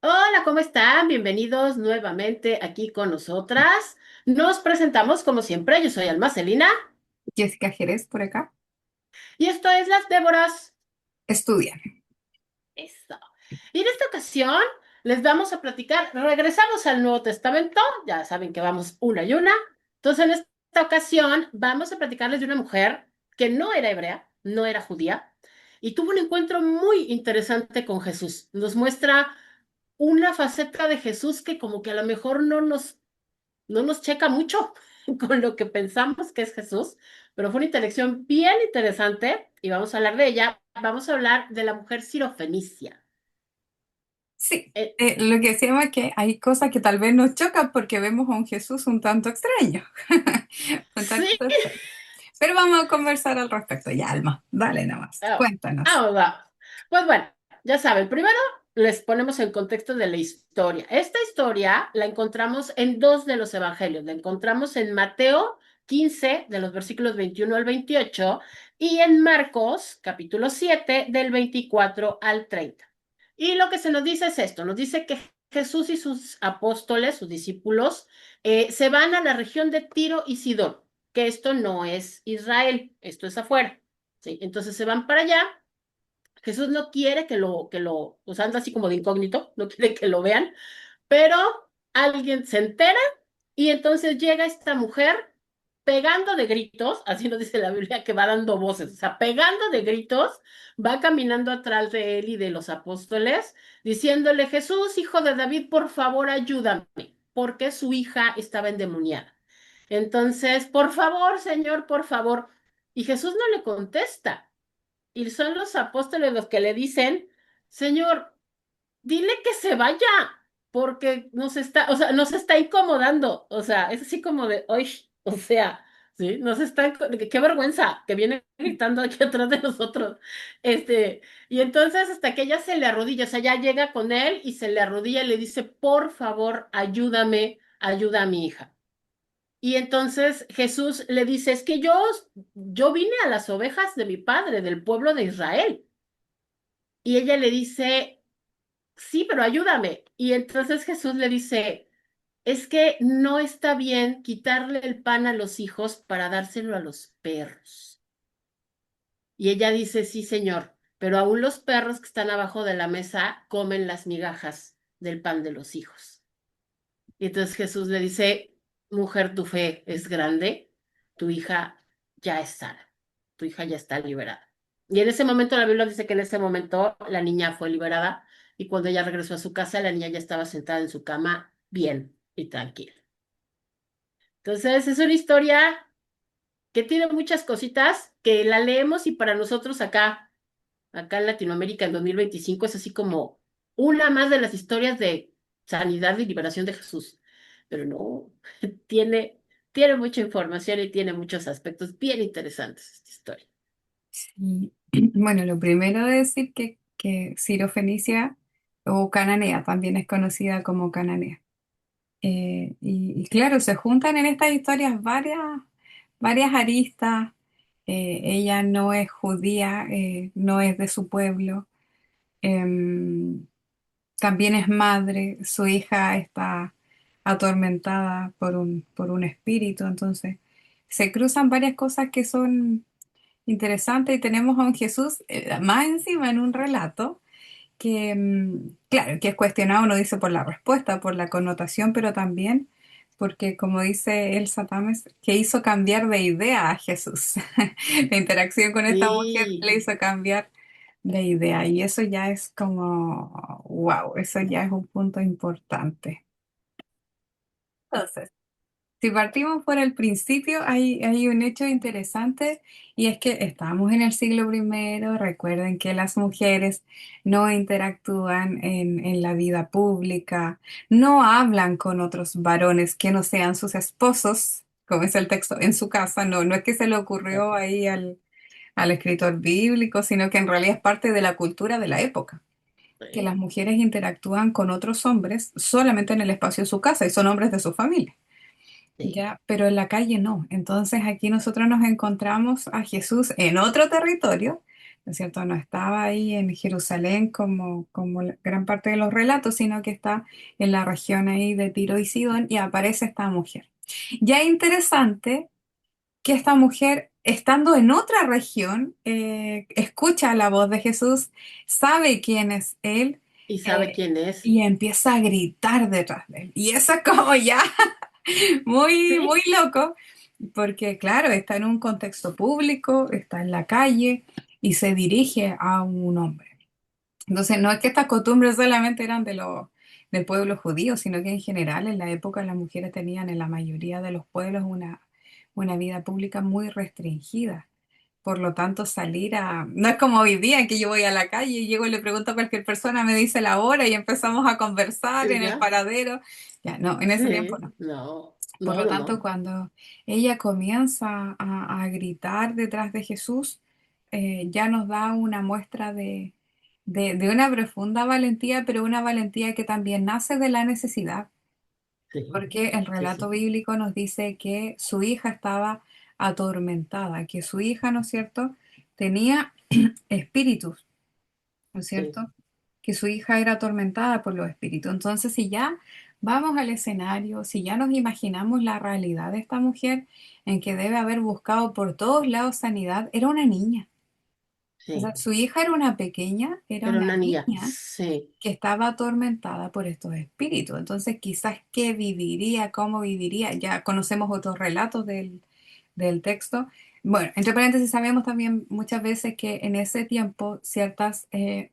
Hola, ¿cómo están? Bienvenidos nuevamente aquí con nosotras. Nos presentamos como siempre, yo soy Alma Celina Jessica Jerez por acá. y esto es Las Déboras. Estudia. Eso. Y en esta ocasión les vamos a platicar, regresamos al Nuevo Testamento, ya saben que vamos una y una. Entonces, en esta ocasión vamos a platicarles de una mujer que no era hebrea, no era judía, y tuvo un encuentro muy interesante con Jesús. Nos muestra una faceta de Jesús que como que a lo mejor no nos checa mucho con lo que pensamos que es Jesús, pero fue una interacción bien interesante y vamos a hablar de ella. Vamos a hablar de la mujer sirofenicia. Sí, Eh, lo que decíamos es que hay cosas que tal vez nos chocan porque vemos a un Jesús un tanto extraño. Un sí, tanto extraño. Pero vamos a conversar al respecto. Ya, Alma, dale nomás. Cuéntanos. va. Pues bueno, ya saben, primero les ponemos en contexto de la historia. Esta historia la encontramos en dos de los evangelios. La encontramos en Mateo 15, de los versículos 21 al 28, y en Marcos, capítulo 7, del 24 al 30. Y lo que se nos dice es esto, nos dice que Jesús y sus apóstoles, sus discípulos, se van a la región de Tiro y Sidón, que esto no es Israel, esto es afuera. ¿Sí? Entonces se van para allá. Jesús no quiere pues anda así como de incógnito, no quiere que lo vean, pero alguien se entera y entonces llega esta mujer pegando de gritos, así nos dice la Biblia, que va dando voces, o sea, pegando de gritos, va caminando atrás de él y de los apóstoles, diciéndole, Jesús, hijo de David, por favor, ayúdame, porque su hija estaba endemoniada. Entonces, por favor, Señor, por favor. Y Jesús no le contesta. Y son los apóstoles los que le dicen, Señor, dile que se vaya, porque nos está incomodando. O sea, es así como de, hoy, o sea, sí, qué vergüenza que viene gritando aquí atrás de nosotros. Y entonces hasta que ella se le arrodilla, o sea, ya llega con él y se le arrodilla y le dice, por favor, ayúdame, ayuda a mi hija. Y entonces Jesús le dice, es que yo vine a las ovejas de mi padre, del pueblo de Israel. Y ella le dice, sí, pero ayúdame. Y entonces Jesús le dice, es que no está bien quitarle el pan a los hijos para dárselo a los perros. Y ella dice, sí, señor, pero aún los perros que están abajo de la mesa comen las migajas del pan de los hijos. Y entonces Jesús le dice, mujer, tu fe es grande, tu hija ya es sana, tu hija ya está liberada. Y en ese momento la Biblia dice que en ese momento la niña fue liberada y cuando ella regresó a su casa, la niña ya estaba sentada en su cama bien y tranquila. Entonces es una historia que tiene muchas cositas que la leemos y para nosotros acá en Latinoamérica en 2025 es así como una más de las historias de sanidad y liberación de Jesús. Pero no, tiene, tiene mucha información y tiene muchos aspectos bien interesantes esta historia. Sí. Bueno, lo primero de decir que Ciro Fenicia o Cananea también es conocida como Cananea. Y claro, se juntan en estas historias varias aristas. Ella no es judía, no es de su pueblo. Em, También es madre, su hija está atormentada por un espíritu, entonces se cruzan varias cosas que son interesantes y tenemos a un Jesús más encima en un relato que, claro, que es cuestionado, uno dice por la respuesta, por la connotación, pero también porque, como dice Elsa Tames, que hizo cambiar de idea a Jesús. La interacción con esta mujer Sí, le hizo cambiar de idea y eso ya es como, wow, eso ya es un punto importante. Entonces, si partimos por el principio, hay un hecho interesante y es que estamos en el siglo I. Recuerden que las mujeres no interactúan en la vida pública, no hablan con otros varones que no sean sus esposos, como es el texto, en su casa. No, no es que se le ocurrió ahí al escritor bíblico, sino que en realidad es parte de la cultura de la época, que sí, las mujeres interactúan con otros hombres solamente en el espacio de su casa y son hombres de su familia. Sí, ya, pero en la calle no. Entonces aquí nosotros nos encontramos a Jesús en otro territorio, ¿no es cierto? No estaba ahí en Jerusalén como la gran parte de los relatos, sino que está en la región ahí de Tiro y Sidón y aparece esta mujer. Ya interesante que esta mujer, estando en otra región, escucha la voz de Jesús, sabe quién es él. y sabe eh, quién es. y empieza a gritar detrás de él. Y eso es como ya muy, muy Sí, loco, porque claro, está en un contexto público, está en la calle y se dirige a un hombre. Entonces, no es que estas costumbres solamente eran del pueblo judío, sino que en general en la época las mujeres tenían en la mayoría de los pueblos una vida pública muy restringida. Por lo tanto, salir a... No es como hoy día que yo voy a la calle y llego y le pregunto a cualquier persona, me dice la hora y empezamos a conversar y en el ya. paradero. Ya, no, en ese tiempo Sí, no. no, Por no, lo no, tanto, no. cuando ella comienza a gritar detrás de Jesús, ya nos da una muestra de una profunda valentía, pero una valentía que también nace de la necesidad, Sí, porque el sí, relato sí, bíblico nos dice que su hija estaba atormentada, que su hija, ¿no es cierto?, tenía espíritus, ¿no es sí, cierto? Que su hija era atormentada por los espíritus. Entonces, si ya vamos al escenario, si ya nos imaginamos la realidad de esta mujer en que debe haber buscado por todos lados sanidad, era una niña. O sea, sí. su hija era Era una una niña. niña Sí, que estaba atormentada por estos espíritus. Entonces, quizás qué viviría, cómo viviría. Ya conocemos otros relatos del texto. Bueno, entre paréntesis, sabemos también muchas veces que en ese tiempo ciertas,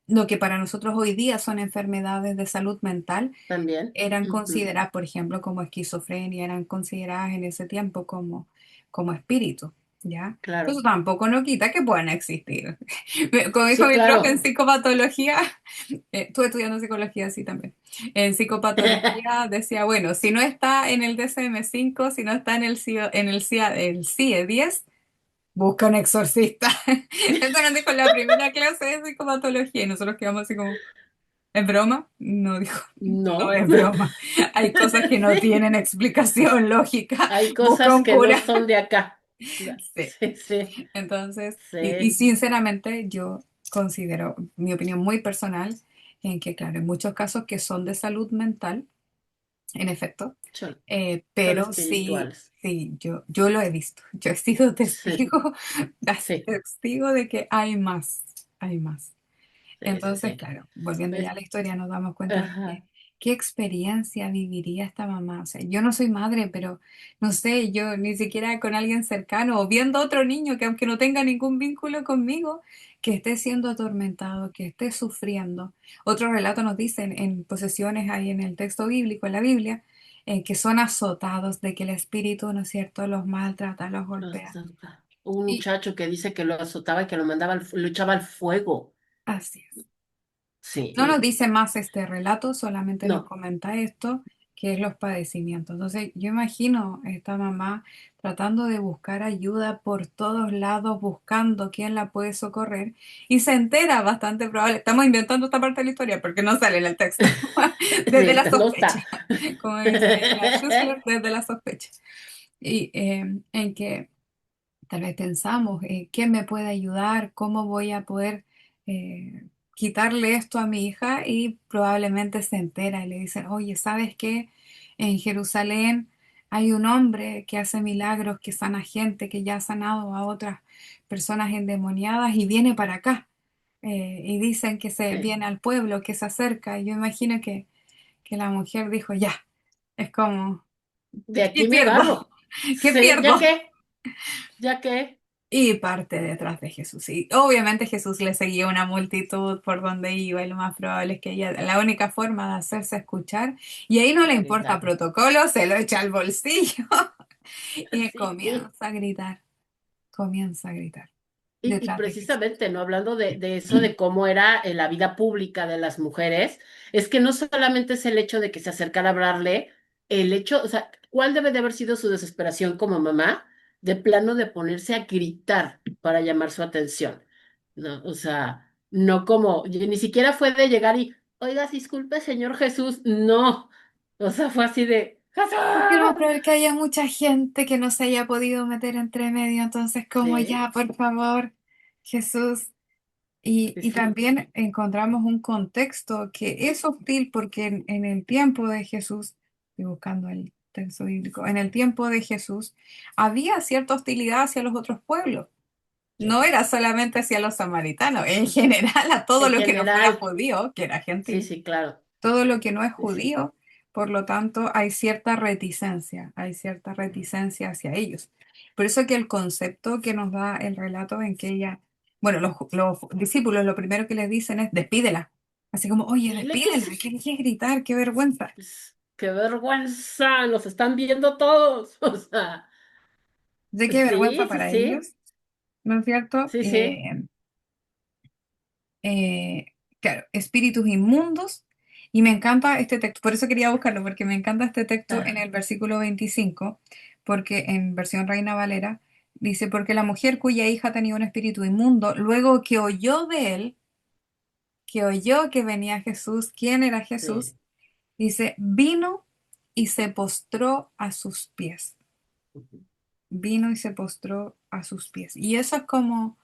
lo que para nosotros hoy día son enfermedades de salud mental, también. eran Ujú, consideradas, por ejemplo, como esquizofrenia, eran consideradas en ese tiempo como espíritus, ¿ya? Eso claro. tampoco no quita que puedan existir. Como dijo Sí, mi profe en claro. psicopatología, estuve estudiando psicología, sí, también. En psicopatología decía, bueno, si no está en el DSM-5, si no está en el CIE-10, busca un exorcista. Eso nos dijo en la primera clase de psicopatología y nosotros quedamos así como, ¿es broma? No dijo, no No. es broma. Hay cosas que no Sí. tienen explicación lógica. Hay Busca cosas un que no cura. son de acá. Sí. Sí, sí, Entonces, y sí. sinceramente yo considero, mi opinión muy personal, en que, claro, en muchos casos que son de salud mental, en efecto, Son, son pero sí, espirituales. sí, yo lo he visto. Yo he sido Sí, testigo, sí, testigo de que hay más, hay más. sí, sí, Entonces, sí. claro, volviendo ya Es- a la historia, nos damos cuenta de que ajá, qué experiencia viviría esta mamá. O sea, yo no soy madre, pero no sé, yo ni siquiera con alguien cercano o viendo a otro niño que aunque no tenga ningún vínculo conmigo, que esté siendo atormentado, que esté sufriendo. Otro relato nos dice en posesiones ahí en el texto bíblico, en la Biblia, que son azotados, de que el espíritu, ¿no es cierto?, los maltrata, los golpea. hubo un Y muchacho que dice que lo azotaba y que lo mandaba, lo echaba al fuego. así es. No nos Sí, dice más este relato, solamente nos no, comenta esto, que es los padecimientos. Entonces, yo imagino a esta mamá tratando de buscar ayuda por todos lados, buscando quién la puede socorrer, y se entera, bastante probable, estamos inventando esta parte de la historia porque no sale en el texto, desde sí, la no está. sospecha, como dice la Schussler, desde la sospecha. Y en que tal vez pensamos, ¿quién me puede ayudar? ¿Cómo voy a poder quitarle esto a mi hija? Y probablemente se entera y le dicen, oye, ¿sabes qué? En Jerusalén hay un hombre que hace milagros, que sana gente, que ya ha sanado a otras personas endemoniadas y viene para acá. Y dicen que se Sí. viene al pueblo, que se acerca. Y yo imagino que la mujer dijo, ya, es como, De ¿qué aquí me pierdo? agarro. ¿Qué Sí, pierdo? ¿ya qué? ¿Ya qué? Y parte detrás de Jesús. Y obviamente Jesús le seguía una multitud por donde iba y lo más probable es que ella, la única forma de hacerse escuchar, y ahí no le Era importa gritarle. protocolo, se lo echa al bolsillo y Sí. comienza a gritar Y detrás de Jesús. precisamente, ¿no? Hablando de eso, de cómo era la vida pública de las mujeres, es que no solamente es el hecho de que se acercara a hablarle, el hecho, o sea, ¿cuál debe de haber sido su desesperación como mamá? De plano de ponerse a gritar para llamar su atención, ¿no? O sea, no como, y ni siquiera fue de llegar y, oiga, disculpe, señor Jesús, no. O sea, fue así de, Porque lo más ¡Jesús! probable es que haya mucha gente que no se haya podido meter entre medio, entonces como Sí, ya, por favor, Jesús. Y, sí, y sí. también encontramos un contexto que es hostil porque en el tiempo de Jesús, estoy buscando el texto bíblico, en el tiempo de Jesús había cierta hostilidad hacia los otros pueblos. No Sí. era solamente hacia los samaritanos, en general a todo En lo que no fuera general, judío, que era sí, gentil, sí, claro. todo lo que no es Sí, sí. judío, por lo tanto hay cierta reticencia hacia ellos. Por eso que el concepto que nos da el relato en que ella, bueno, los discípulos lo primero que les dicen es despídela. Así como, oye, Dile que despídela, ¿qué quieres gritar? ¡Qué vergüenza! qué vergüenza, nos están viendo todos. O sea, ¿De qué vergüenza sí, sí, para sí, ellos? ¿No es cierto? sí, sí. Eh, claro, espíritus inmundos. Y me encanta este texto, por eso quería buscarlo, porque me encanta este texto en Ah, el versículo 25 porque en versión Reina Valera dice, porque la mujer cuya hija tenía un espíritu inmundo, luego que oyó de él, que oyó que venía Jesús, quién era sí. Jesús, dice, vino y se postró a sus pies. Ujú. Vino y se postró a sus pies. Y eso es como,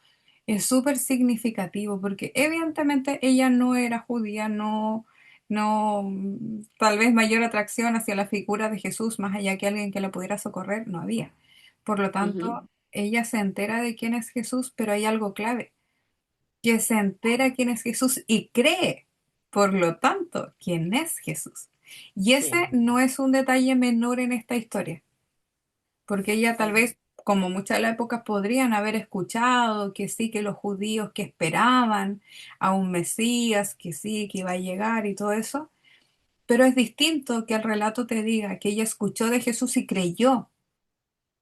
es súper significativo, porque evidentemente ella no era judía, tal vez mayor atracción hacia la figura de Jesús, más allá que alguien que la pudiera socorrer, no había. Por lo Ujú. tanto, ella se entera de quién es Jesús, pero hay algo clave, que se entera quién es Jesús y cree, por lo tanto, quién es Jesús. Y ese Sí, no es un detalle menor en esta historia porque ella tal sí, vez, como muchas de las épocas, podrían haber escuchado que sí, que los judíos que esperaban a un Mesías, que sí, que iba a llegar y todo eso, pero es distinto que el relato te diga que ella escuchó de Jesús y creyó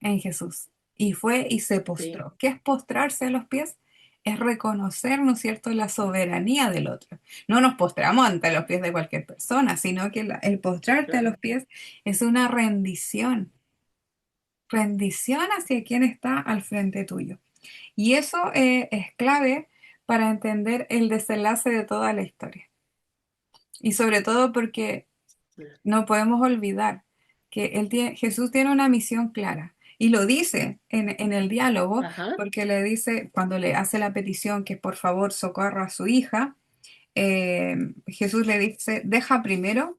en Jesús, y fue y se sí, postró. ¿Qué es postrarse a los pies? Es reconocer, ¿no es cierto?, la soberanía del otro. No nos postramos ante los pies de cualquier persona, sino que el postrarte a claro. los pies es una rendición hacia quien está al frente tuyo. Y eso es clave para entender el desenlace de toda la historia. Y sobre todo porque no podemos olvidar que Jesús tiene una misión clara. Y lo dice en el diálogo, Ajá, porque le dice, cuando le hace la petición que por favor socorra a su hija, Jesús le dice, deja primero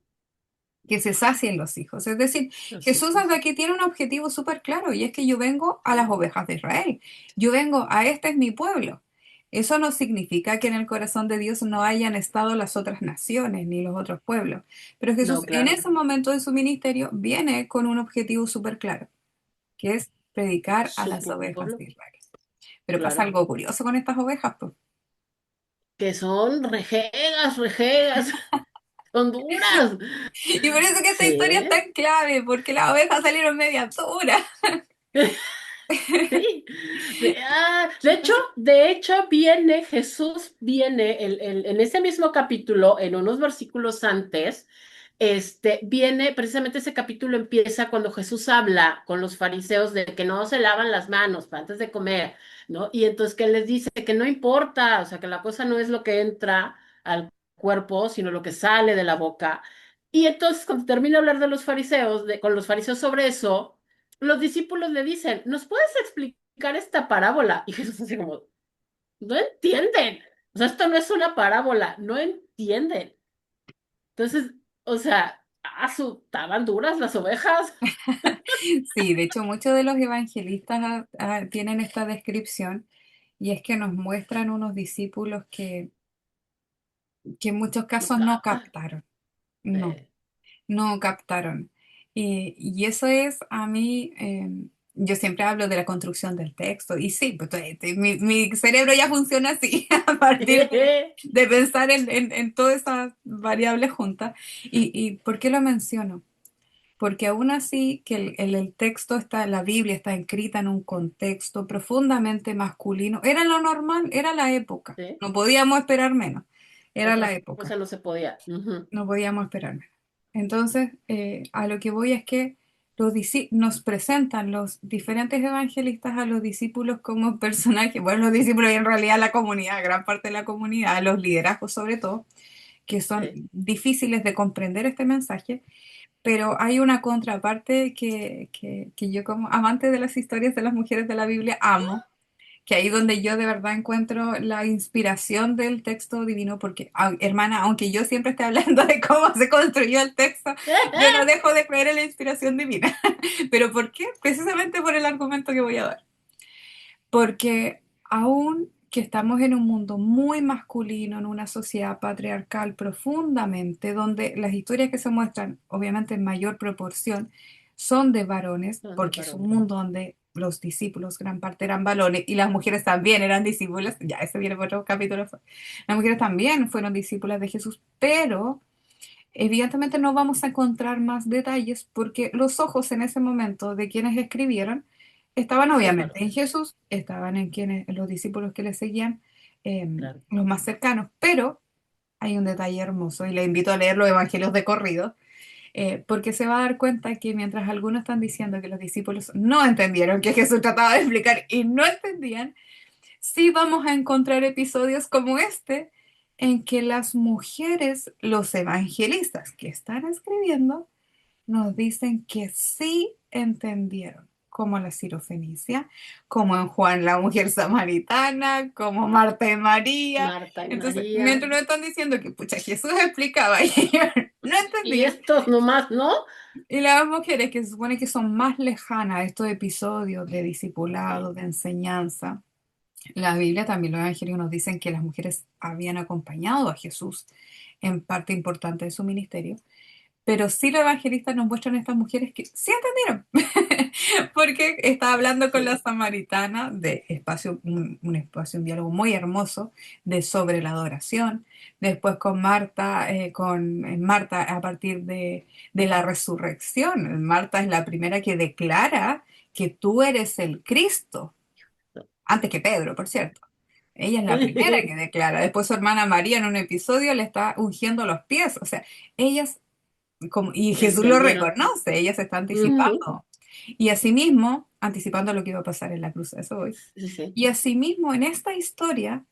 que se sacien los hijos. Es decir, los Jesús hasta hijos. aquí tiene un objetivo súper claro y es que yo vengo a las ovejas de Israel. Yo vengo a este es mi pueblo. Eso no significa que en el corazón de Dios no hayan estado las otras naciones ni los otros pueblos. Pero Jesús No, en claro. ese momento de su ministerio viene con un objetivo súper claro, que es predicar a Su las ovejas pueblo, de Israel. Pero pasa claro. algo curioso con estas ovejas, pues. Que son rejegas, rejegas, son duras. Y por eso que esta historia es Sí. tan clave, porque las ovejas salieron media duras. Sí, de hecho viene, Jesús viene en ese mismo capítulo, en unos versículos antes, viene, precisamente ese capítulo empieza cuando Jesús habla con los fariseos de que no se lavan las manos antes de comer, ¿no? Y entonces que les dice que no importa, o sea, que la cosa no es lo que entra al cuerpo, sino lo que sale de la boca. Y entonces cuando termina de hablar de los fariseos, con los fariseos sobre eso, los discípulos le dicen, ¿nos puedes explicar esta parábola? Y Jesús así como, no entienden. O sea, esto no es una parábola, no entienden. Entonces, o sea, estaban duras las ovejas. Sí, de hecho muchos de los evangelistas tienen esta descripción y es que nos muestran unos discípulos que en muchos No casos no capta. captaron, no, Eh, no captaron. Y eso es a mí, yo siempre hablo de la construcción del texto y sí, pues, mi cerebro ya funciona así a partir de pensar en todas esas variables juntas. ¿Y por qué lo menciono? Porque aún así que el texto está, la Biblia está escrita en un contexto profundamente masculino, era lo normal, era la época, ¿Sí? no podíamos esperar menos, era la Otra época, cosa no se podía. Ujú. no podíamos esperar menos. Entonces, a lo que voy es que nos presentan los diferentes evangelistas a los discípulos como personajes, bueno, los discípulos y en realidad la comunidad, gran parte de la comunidad, los liderazgos sobre todo, que son Sí. difíciles de comprender este mensaje pero hay una contraparte que yo como amante de las historias de las mujeres de la Biblia amo, que ahí donde yo de verdad encuentro la inspiración del texto divino, porque, hermana, aunque yo siempre esté hablando de cómo se construyó el texto, yo no dejo de creer en la inspiración divina. ¿Pero por qué? Precisamente por el argumento que voy a dar. Porque aún que estamos en un mundo muy masculino, en una sociedad patriarcal profundamente, donde las historias que se muestran, obviamente en mayor proporción, son de varones, No, de porque es un varón. mundo donde los discípulos, gran parte eran varones, y las mujeres también eran discípulas, ya ese viene por otro capítulo, las mujeres también fueron discípulas de Jesús, pero evidentemente no vamos a encontrar más detalles porque los ojos en ese momento de quienes escribieron estaban Los obviamente en varones, Jesús, estaban en quienes, en los discípulos que le seguían, claro. los más cercanos, pero hay un detalle hermoso y le invito a leer los evangelios de corrido, porque se va a dar cuenta que mientras algunos están diciendo que los discípulos no entendieron que Jesús trataba de explicar y no entendían, sí vamos a encontrar episodios como este en que las mujeres, los evangelistas que están escribiendo, nos dicen que sí entendieron, como la sirofenicia, como en Juan la mujer samaritana, como Marta y María. Marta y Entonces, María. mientras nos están diciendo que pucha, Jesús explicaba y ellos no Y entendían, estos nomás, ¿no? y las mujeres que se supone que son más lejanas a estos episodios de discipulado, Sí, de enseñanza, la Biblia, también los evangelios nos dicen que las mujeres habían acompañado a Jesús en parte importante de su ministerio, pero sí los evangelistas nos muestran a estas mujeres que sí entendieron, porque estaba hablando con la sí. samaritana de espacio, un espacio, un diálogo muy hermoso de sobre la adoración, después con Marta, Marta a partir de la resurrección. Marta es la primera que declara que tú eres el Cristo, antes que Pedro, por cierto. Ella es la primera que declara. Después su hermana María en un episodio le está ungiendo los pies. O sea, ellas, como, y Jesús lo Entendieron. reconoce, ella se está Ujú. anticipando. Y asimismo, anticipando lo que iba a pasar en la cruz, a eso voy. Sí, sí. Y asimismo, en esta historia,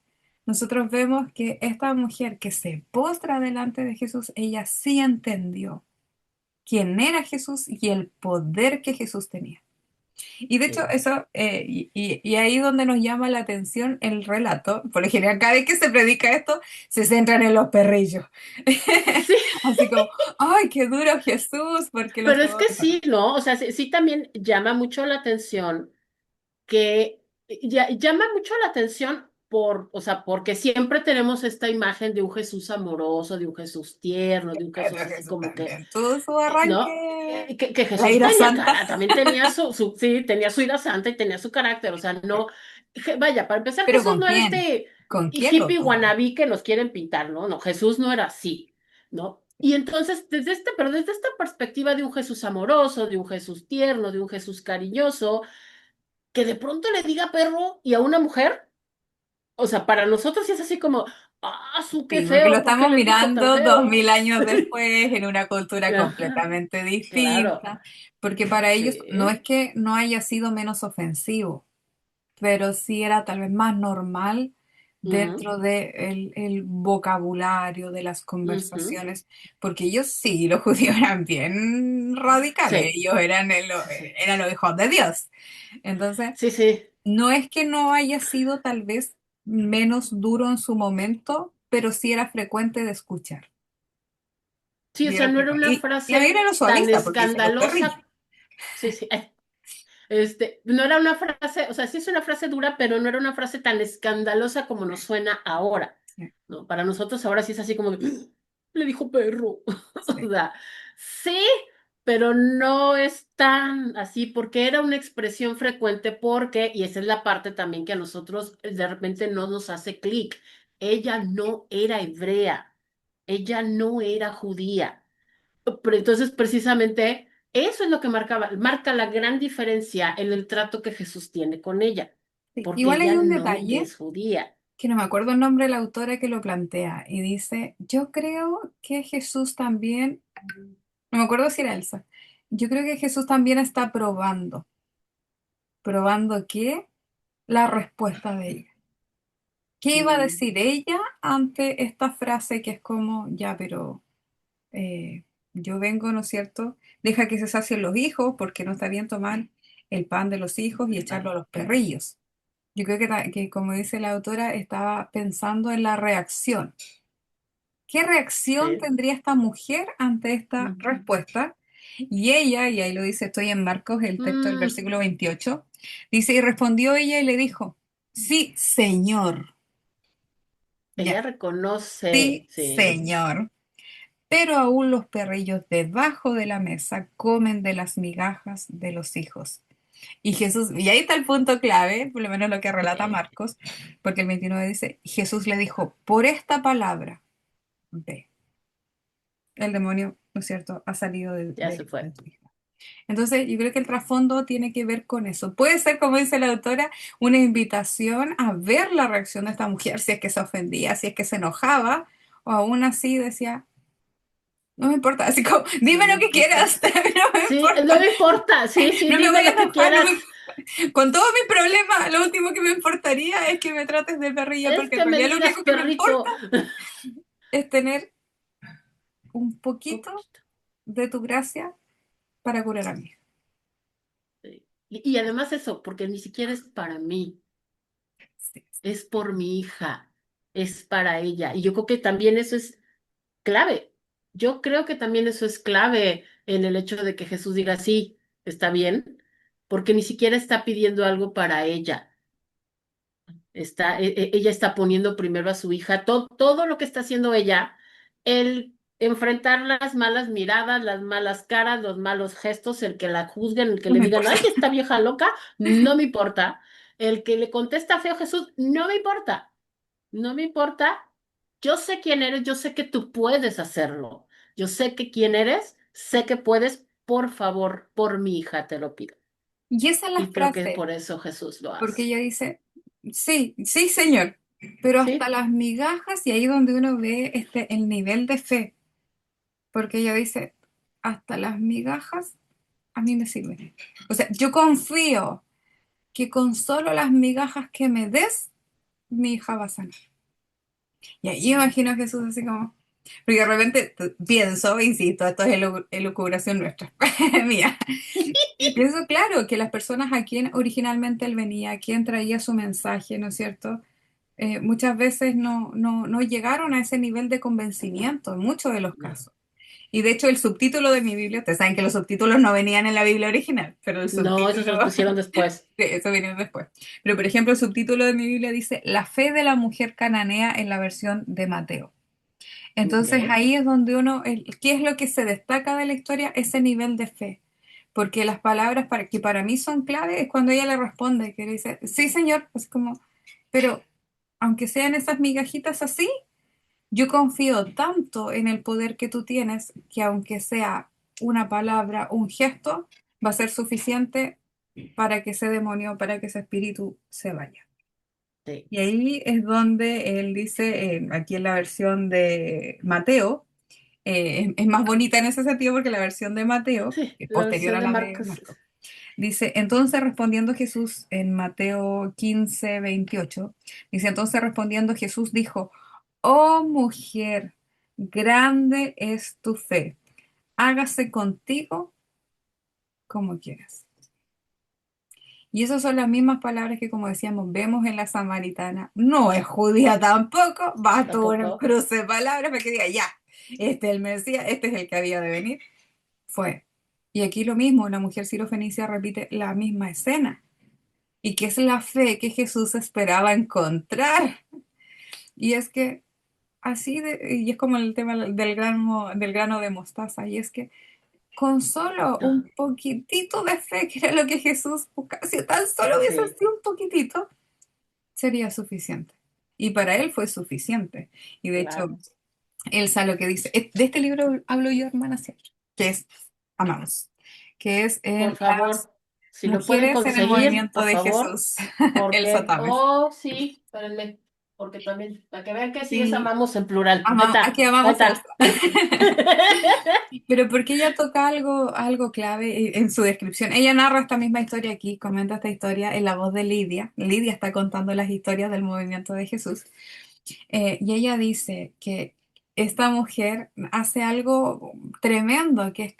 nosotros vemos que esta mujer que se postra delante de Jesús, ella sí entendió quién era Jesús y el poder que Jesús tenía. Y de hecho, Sí. eso, y ahí donde nos llama la atención el relato, por lo general, cada vez que se predica esto, se centran en los perrillos. Sí, Así como, ay, qué duro Jesús, porque los pero es tomó que de sí, perro. ¿no? O sea, sí, sí también llama mucho la atención que llama mucho la atención por, o sea, porque siempre tenemos esta imagen de un Jesús amoroso, de un Jesús tierno, de un Pero Jesús así Jesús como que, también tuvo su ¿no? arranque, Que la Jesús ira tenía santa. cara, también tenía sí, tenía su ira santa y tenía su carácter, o sea, no, vaya, para empezar, Pero Jesús ¿con no era quién? este ¿Con quién lo hippie tuvo? wannabe que nos quieren pintar, ¿no? No, Jesús no era así, ¿no? Y entonces, pero desde esta perspectiva de un Jesús amoroso, de un Jesús tierno, de un Jesús cariñoso, que de pronto le diga perro y a una mujer, o sea, para nosotros sí es así como, su qué Sí, porque lo feo, ¿por qué estamos les dijo tan mirando dos feo? mil años después, en una cultura Ajá, completamente claro, distinta, porque para ellos no sí. es que no haya sido menos ofensivo, pero sí era tal vez más normal Ujú, dentro del el vocabulario de las ujú. conversaciones, porque ellos sí, los judíos eran bien radicales, Sí, ellos eran, sí, sí, eran los hijos de Dios. Entonces, sí, sí, no es que no haya sido tal vez menos duro en su momento, pero sí era frecuente de escuchar. sí, o Sí sea, era no era frecuente. una Y a mí frase era lo tan suaviza, porque dice los perrillos. escandalosa, sí, sí, no era una frase, o sea, sí es una frase dura, pero no era una frase tan escandalosa como nos suena ahora, Sí, ¿no? Para nosotros ahora sí es así como de, le dijo perro, o sí. sea, sí, pero no es tan así, porque era una expresión frecuente, porque, y esa es la parte también que a nosotros de repente no nos hace clic, ella no era hebrea, ella no era judía. Pero entonces, precisamente, eso es lo que marca la gran diferencia en el trato que Jesús tiene con ella, Sí. porque Igual hay ella un no detalle es judía. que no me acuerdo el nombre de la autora que lo plantea y dice, yo creo que Jesús también, no me acuerdo si era Elsa, yo creo que Jesús también está probando, probando qué, la respuesta de ella. ¿Qué iba a Mm, decir ella ante esta frase que es como, ya, pero... eh, yo vengo, ¿no es cierto? Deja que se sacien los hijos, porque no está bien tomar el pan de los hijos y echarlo a los perrillos. Yo creo que, como dice la autora, estaba pensando en la reacción. ¿Qué reacción Sí. tendría esta mujer ante esta respuesta? Y ella, y ahí lo dice, estoy en Marcos, el texto del Mm, versículo 28, dice, y respondió ella y le dijo, sí, Señor, ella ya, reconoce, sí, sí. Señor. Pero aún los perrillos debajo de la mesa comen de las migajas de los hijos. Y Jesús, y ahí está el punto clave, por lo menos lo que relata Sí, Marcos, porque el 29 dice, Jesús le dijo, por esta palabra, ve, el demonio, ¿no es cierto?, ha salido ya se de fue. tu hija. Entonces, yo creo que el trasfondo tiene que ver con eso. Puede ser, como dice la autora, una invitación a ver la reacción de esta mujer, si es que se ofendía, si es que se enojaba, o aún así decía, no me importa, así como, No dime me lo que importa. quieras, no me Sí, no importa, me importa. Sí, sí, no me dime voy a lo que enojar, quieras. con todos mis problemas, lo último que me importaría es que me trates de perrilla, Es porque en que me realidad lo digas único que me perrito. importa es tener un Un poquito poquito. de tu gracia para curar a mí. Sí. Y además eso, porque ni siquiera es para mí, Sí. es por mi hija, es para ella. Y yo creo que también eso es clave. Yo creo que también eso es clave en el hecho de que Jesús diga, sí, está bien, porque ni siquiera está pidiendo algo para ella. Ella está poniendo primero a su hija, todo lo que está haciendo ella, el enfrentar las malas miradas, las malas caras, los malos gestos, el que la juzguen, el que No le me digan, importa. ay, esta vieja loca, no me importa. El que le contesta feo a Jesús, no me importa, no me importa. Yo sé quién eres, yo sé que tú puedes hacerlo. Yo sé que quién eres, sé que puedes, por favor, por mi hija te lo pido. Y esa es la Y creo que frase, por eso Jesús lo porque hace. ella dice, sí, sí, Señor, pero hasta ¿Sí? las migajas, y ahí donde uno ve el nivel de fe, porque ella dice, hasta las migajas a mí me sirven. O sea, yo confío que con solo las migajas que me des, mi hija va a sanar. Y ahí imagino a Jesús así como, porque de repente pienso, insisto, esto es elucubración nuestra, mía. Y pienso, claro, que las personas a quien originalmente él venía, a quien traía su mensaje, ¿no es cierto? Muchas veces no llegaron a ese nivel de convencimiento en muchos de los No. casos. Y de hecho el subtítulo de mi Biblia, ustedes saben que los subtítulos no venían en la Biblia original, pero el No, esos se subtítulo, los pusieron después. eso viene después. Pero por ejemplo el subtítulo de mi Biblia dice La fe de la mujer cananea en la versión de Mateo. Ok. Entonces ahí es donde ¿qué es lo que se destaca de la historia? Ese nivel de fe. Porque las palabras que para mí son clave es cuando ella le responde, que le dice, sí, señor, es como, pero aunque sean esas migajitas así, yo confío tanto en el poder que tú tienes que aunque sea una palabra, un gesto, va a ser suficiente para que ese demonio, para que ese espíritu se vaya. Sí, Y ahí es donde él dice, aquí en la versión de Mateo, es más bonita en ese sentido porque la versión de Mateo, sí, que es la posterior versión a de la de Marcos. Marcos, dice, entonces respondiendo Jesús en Mateo 15:28, dice, entonces respondiendo Jesús dijo, oh mujer, grande es tu fe, hágase contigo como quieras. Y esas son las mismas palabras que, como decíamos, vemos en la samaritana. No es judía tampoco, bastó un Tampoco. cruce de palabras para que diga, ya, este es el Mesías, este es el que había de venir. Fue. Y aquí lo mismo, la mujer sirofenicia repite la misma escena. ¿Y qué es la fe que Jesús esperaba encontrar? Y es que y es como el tema del grano de mostaza, y es que con solo un poquitito de fe, que era lo que Jesús buscaba, si tan solo hubiese Sí, sido un poquitito, sería suficiente. Y para él fue suficiente. Y de hecho, claro. Elsa lo que dice, de este libro hablo yo, hermana, siempre, que es, amamos, que es Por en las favor, si lo pueden mujeres en el conseguir, movimiento por de favor, Jesús, Elsa porque, Tames. oh, sí, espérenme, porque también, para que vean que sí es Sí, amamos en plural. Ahí aquí está, ahí amamos a Elsa. está. Pero porque ella toca algo clave en su descripción. Ella narra esta misma historia aquí, comenta esta historia en la voz de Lidia. Lidia está contando las historias del movimiento de Jesús. Y ella dice que esta mujer hace algo tremendo, que es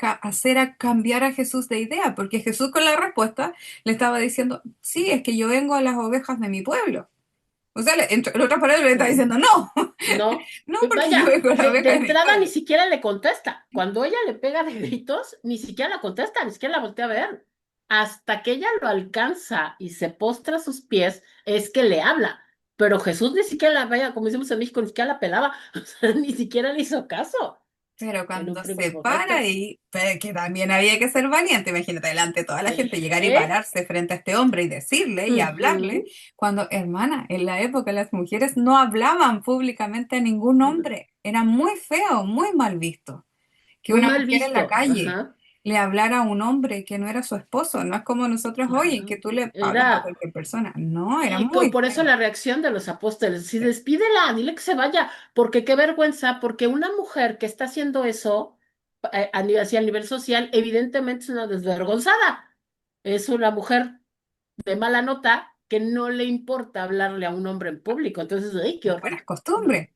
cambiar a Jesús de idea, porque Jesús con la respuesta le estaba diciendo, sí, es que yo vengo a las ovejas de mi pueblo. O sea, en otras palabras le está Sí. diciendo, no, No, no, porque yo vaya, vengo a las de ovejas de mi entrada ni pueblo. siquiera le contesta. Cuando ella le pega de gritos, ni siquiera la contesta, ni siquiera la voltea a ver. Hasta que ella lo alcanza y se postra a sus pies, es que le habla. Pero Jesús ni siquiera la vaya, como decimos en México, ni siquiera la pelaba, o sea, ni siquiera le hizo caso Pero en un cuando primer se para momento. y pero que también había que ser valiente, imagínate, delante de toda la gente, llegar y ¿Eh? pararse frente a este hombre y decirle y hablarle, Ujú. cuando, hermana, en la época las mujeres no hablaban públicamente a ningún hombre, era muy feo, muy mal visto que Muy una mal mujer en la visto. calle Ajá. le hablara a un hombre que no era su esposo, no es como nosotros hoy, en Ajá. que tú le hablas a Era. cualquier persona, no, era Y muy por eso feo. la reacción de los apóstoles, si Sí. despídela, dile que se vaya, porque qué vergüenza, porque una mujer que está haciendo eso hacia el nivel social, evidentemente es una desvergonzada. Es una mujer de mala nota que no le importa hablarle a un hombre en público. Entonces, ¡ay, qué Buenas horror! costumbres.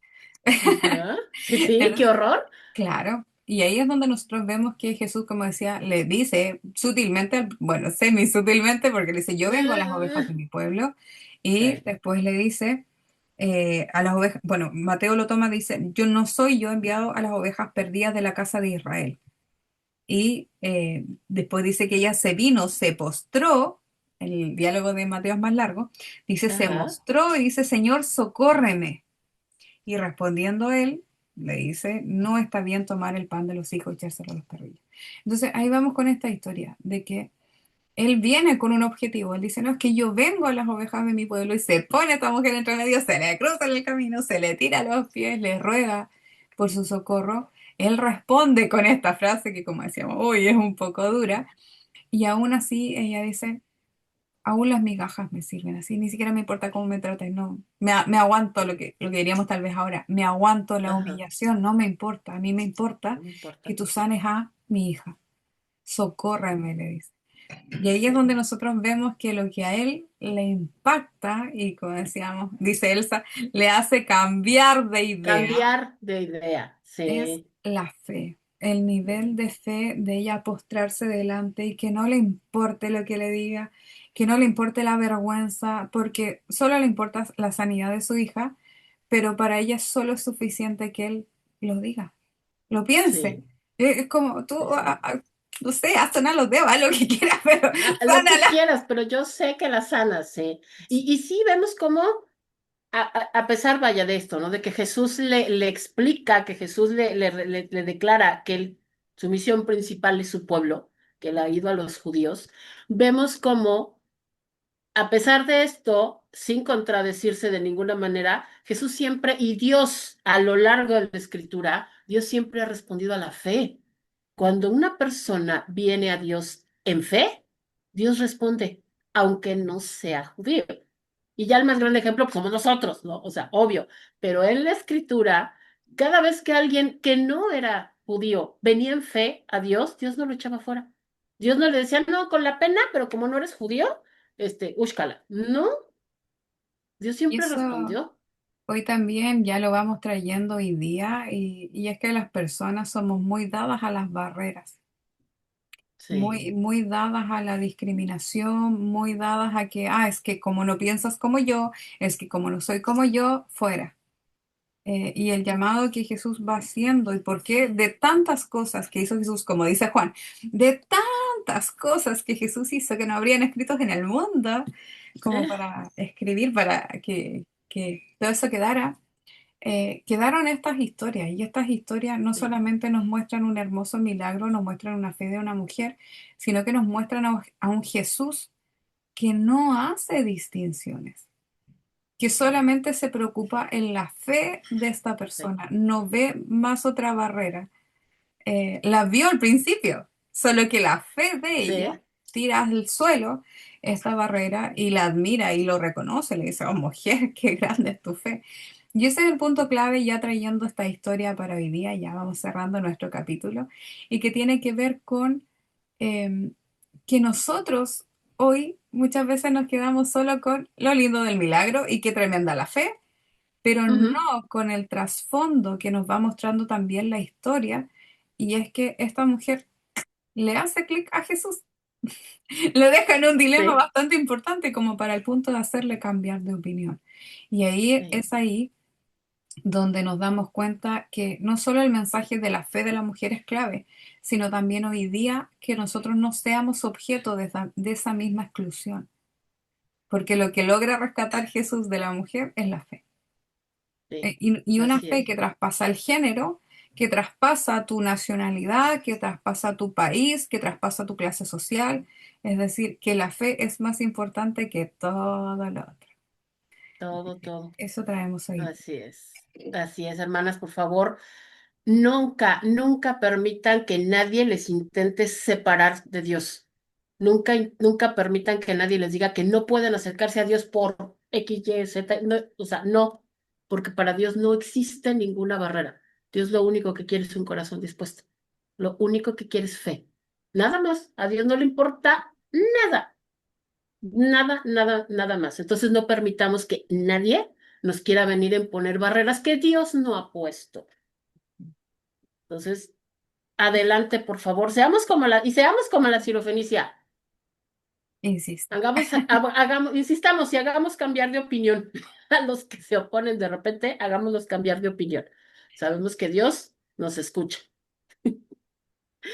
Ajá. Sí, qué Entonces, horror. claro, y ahí es donde nosotros vemos que Jesús, como decía, le dice sutilmente, bueno, semi sutilmente, porque le dice, yo vengo a las ovejas de mi pueblo, y Sí, después le dice a las ovejas, bueno, Mateo lo toma, dice, yo no soy yo enviado a las ovejas perdidas de la casa de Israel. Y después dice que ella se vino, se postró, el diálogo de Mateo es más largo, dice, se ajá, mostró y dice, Señor, socórreme. Y respondiendo él, le dice, no está bien tomar el pan de los hijos y echárselo a los perrillos. Entonces ahí vamos con esta historia de que él viene con un objetivo. Él dice, no, es que yo vengo a las ovejas de mi pueblo y se pone esta mujer entre medio, se le cruza en el camino, se le tira a los pies, le ruega por su socorro. Él responde con esta frase que, como decíamos, hoy es un poco dura. Y aún así ella dice, aún las migajas me sirven así, ni siquiera me importa cómo me traten, no, me aguanto lo que diríamos tal vez ahora, me aguanto la ajá, humillación, no me importa, a mí me importa no me que importa. tú sanes a mi hija, socórreme, le dice. Y ahí es Sí. donde nosotros vemos que lo que a él le impacta, y como decíamos, dice Elsa, le hace cambiar de idea, Cambiar de idea, es sí. la fe, el nivel de fe de ella postrarse delante y que no le importe lo que le diga, que no le importe la vergüenza, porque solo le importa la sanidad de su hija, pero para ella solo es suficiente que él lo diga, lo piense. Sí, Es como tú, sí, sí. no sé, haz sonar los dedos, haz lo que quieras, pero Lo que sánala. quieras, pero yo sé que la sana, sí. Y sí vemos cómo, a pesar, vaya, de esto, ¿no? De que Jesús le explica, que Jesús le declara que su misión principal es su pueblo, que él ha ido a los judíos, vemos cómo, a pesar de esto, sin contradecirse de ninguna manera, Jesús siempre, y Dios a lo largo de la escritura, Dios siempre ha respondido a la fe. Cuando una persona viene a Dios en fe, Dios responde, aunque no sea judío. Y ya el más grande ejemplo pues, somos nosotros, ¿no? O sea, obvio. Pero en la escritura, cada vez que alguien que no era judío venía en fe a Dios, Dios no lo echaba fuera. Dios no le decía, no, con la pena, pero como no eres judío, úscala. No, Dios Y siempre eso respondió. hoy también ya lo vamos trayendo hoy día y es que las personas somos muy dadas a las barreras, Sí, muy dadas a la discriminación, muy dadas a que, ah, es que como no piensas como yo, es que como no soy como yo, fuera. Y el llamado que Jesús va haciendo y por qué de tantas cosas que hizo Jesús, como dice Juan, de tantas cosas que Jesús hizo que no habrían escritos en el mundo, como sí, para escribir, para que todo eso quedara, quedaron estas historias y estas historias no sí, solamente nos muestran un hermoso milagro, nos muestran una fe de una mujer, sino que nos muestran a un Jesús que no hace distinciones, que solamente se preocupa en la fe de esta sí, persona, no ve más otra barrera. La vio al principio, solo que la fe de ella sí, tira al suelo esta barrera y la admira y lo reconoce, le dice, oh mujer, qué grande es tu fe. Y ese es el punto clave ya trayendo esta historia para hoy día, ya vamos cerrando nuestro capítulo, y que tiene que ver con eh, que nosotros hoy muchas veces nos quedamos solo con lo lindo del milagro y qué tremenda la fe, pero no Ujú, con el trasfondo que nos va mostrando también la historia, y es que esta mujer le hace clic a Jesús. Lo deja en un dilema sí, bastante importante como para el punto de hacerle cambiar de opinión. Y ahí sí, es ahí donde nos damos cuenta que no solo el mensaje de la fe de la mujer es clave, sino también hoy día que nosotros no seamos objeto de esa misma exclusión, porque lo que logra rescatar Jesús de la mujer es la fe. sí, Y una así fe es. que traspasa el género, que traspasa tu nacionalidad, que traspasa tu país, que traspasa tu clase social. Es decir, que la fe es más importante que todo lo otro. Todo, todo. Eso traemos hoy. Así es. Así es, hermanas, por favor, nunca, nunca permitan que nadie les intente separar de Dios. Nunca, nunca permitan que nadie les diga que no pueden acercarse a Dios por X, Y, Z. No, o sea, no, porque para Dios no existe ninguna barrera. Dios lo único que quiere es un corazón dispuesto. Lo único que quiere es fe. Nada más. A Dios no le importa nada. Nada, nada, nada más. Entonces no permitamos que nadie nos quiera venir a imponer barreras que Dios no ha puesto. Entonces, adelante, por favor, seamos como la sirofenicia. Insisto. Insistamos y hagamos cambiar de opinión a los que se oponen de repente, hagámoslos cambiar de opinión. Sabemos que Dios nos escucha.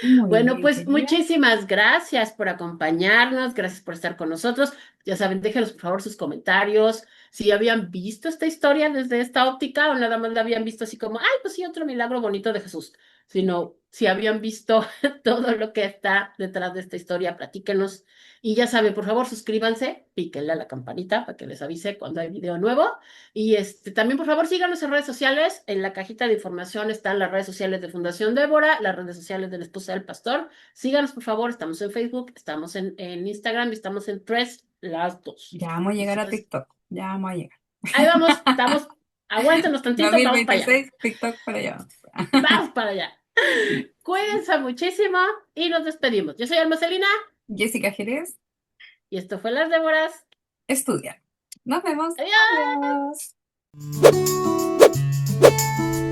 Muy Bueno, bien, pues querida. muchísimas gracias por acompañarnos, gracias por estar con nosotros. Ya saben, déjenos por favor sus comentarios, si habían visto esta historia desde esta óptica o nada más la habían visto así como, ay, pues sí, otro milagro bonito de Jesús, sino si habían visto todo lo que está detrás de esta historia, platíquenos. Y ya saben, por favor, suscríbanse, píquenle a la campanita para que les avise cuando hay video nuevo. Y también, por favor, síganos en redes sociales. En la cajita de información están las redes sociales de Fundación Débora, las redes sociales de la esposa del pastor. Síganos, por favor. Estamos en Facebook, estamos en Instagram y estamos en Threads, las dos. Ya vamos a llegar a Entonces, TikTok. Ya vamos a llegar. ahí vamos, estamos. Aguántenos tantito, vamos para allá. 2026, TikTok para allá. Vamos para allá. Cuídense muchísimo y nos despedimos. Yo soy Alma Celina Jessica Jerez, y esto fue Las Déboras. estudia. Nos vemos. Adiós. Adiós.